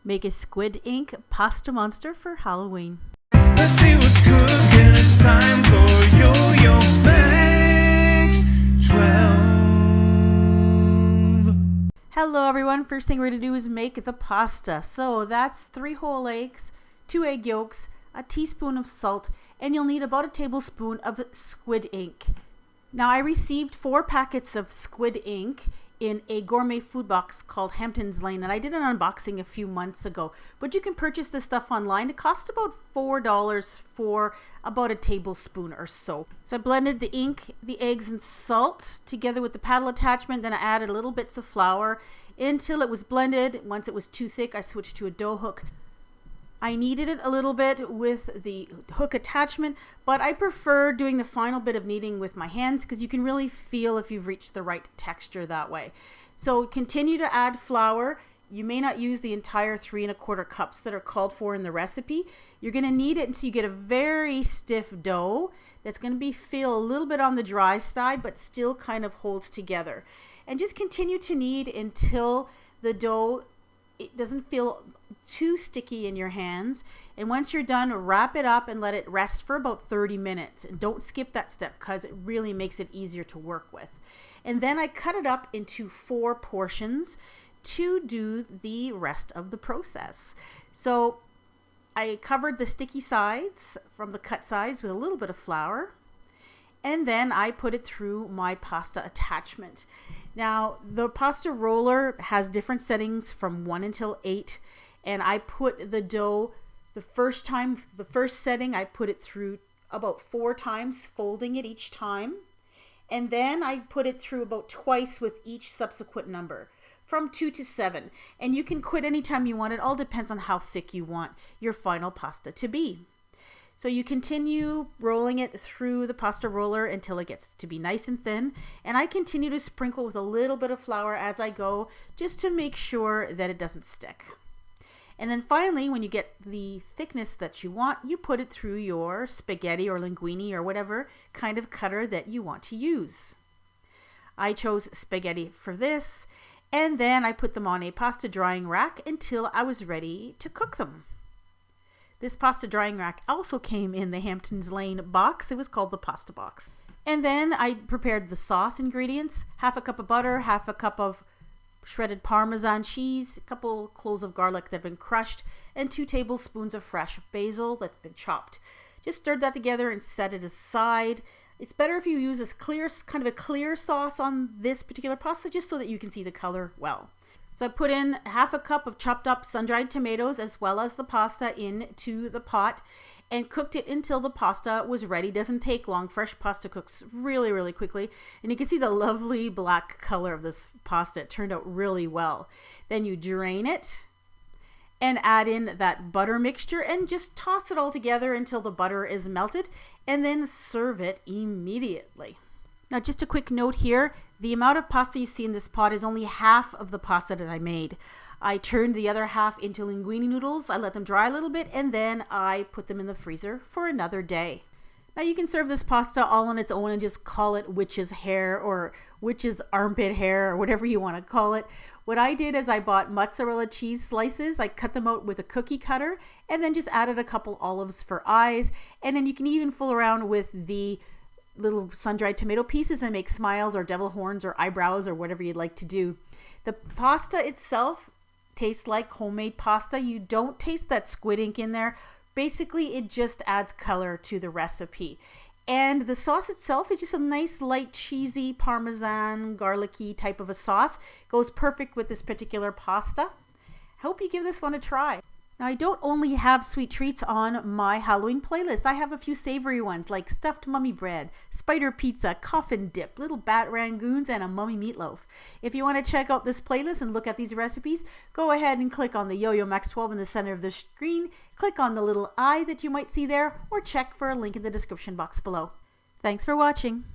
Make a squid ink pasta monster for Halloween. Let's see what's cooking. It's time for yoyomax12. Hello everyone. First thing we're going to do is make the pasta. So that's 3 whole eggs, 2 egg yolks, a teaspoon of salt, and you'll need about a tablespoon of squid ink. Now I received 4 packets of squid ink in a gourmet food box called Hampton's Lane, and I did an unboxing a few months ago, but you can purchase this stuff online. It costs about $4 for about a tablespoon or so. So I blended the ink, the eggs, and salt together with the paddle attachment. Then I added little bits of flour until it was blended. Once it was too thick, I switched to a dough hook. I kneaded it a little bit with the hook attachment, but I prefer doing the final bit of kneading with my hands because you can really feel if you've reached the right texture that way. So continue to add flour. You may not use the entire 3 1/4 cups that are called for in the recipe. You're going to knead it until you get a very stiff dough that's going to feel a little bit on the dry side, but still kind of holds together. And just continue to knead until the dough, it doesn't feel too sticky in your hands. And once you're done, wrap it up and let it rest for about 30 minutes. And don't skip that step because it really makes it easier to work with. And then I cut it up into 4 portions to do the rest of the process. So I covered the sticky sides from the cut sides with a little bit of flour. And then I put it through my pasta attachment. Now, the pasta roller has different settings from 1 until 8. And I put the dough, the first setting, I put it through about 4 times, folding it each time. And then I put it through about twice with each subsequent number, from 2 to 7. And you can quit anytime you want. It all depends on how thick you want your final pasta to be. So you continue rolling it through the pasta roller until it gets to be nice and thin. And I continue to sprinkle with a little bit of flour as I go, just to make sure that it doesn't stick. And then finally, when you get the thickness that you want, you put it through your spaghetti or linguine or whatever kind of cutter that you want to use. I chose spaghetti for this, and then I put them on a pasta drying rack until I was ready to cook them. This pasta drying rack also came in the Hampton's Lane box. It was called the pasta box. And then I prepared the sauce ingredients: 1/2 cup of butter, 1/2 cup of shredded Parmesan cheese, a couple cloves of garlic that have been crushed, and 2 tablespoons of fresh basil that's been chopped. Just stirred that together and set it aside. It's better if you use this kind of a clear sauce on this particular pasta, just so that you can see the color well. So I put in 1/2 cup of chopped up sun-dried tomatoes as well as the pasta into the pot and cooked it until the pasta was ready. Doesn't take long. Fresh pasta cooks really, really quickly. And you can see the lovely black color of this pasta. It turned out really well. Then you drain it and add in that butter mixture and just toss it all together until the butter is melted, and then serve it immediately. Now, just a quick note here, the amount of pasta you see in this pot is only half of the pasta that I made. I turned the other half into linguine noodles. I let them dry a little bit, and then I put them in the freezer for another day. Now you can serve this pasta all on its own and just call it witch's hair or witch's armpit hair or whatever you want to call it. What I did is I bought mozzarella cheese slices. I cut them out with a cookie cutter and then just added a couple olives for eyes. And then you can even fool around with the little sun-dried tomato pieces and make smiles or devil horns or eyebrows or whatever you'd like to do. The pasta itself tastes like homemade pasta. You don't taste that squid ink in there. Basically, it just adds color to the recipe. And the sauce itself is just a nice light cheesy Parmesan garlicky type of a sauce. Goes perfect with this particular pasta. Hope you give this one a try. Now, I don't only have sweet treats on my Halloween playlist. I have a few savory ones like stuffed mummy bread, spider pizza, coffin dip, little bat rangoons, and a mummy meatloaf. If you want to check out this playlist and look at these recipes, go ahead and click on the yoyomax12 in the center of the screen, click on the little eye that you might see there, or check for a link in the description box below. Thanks for watching.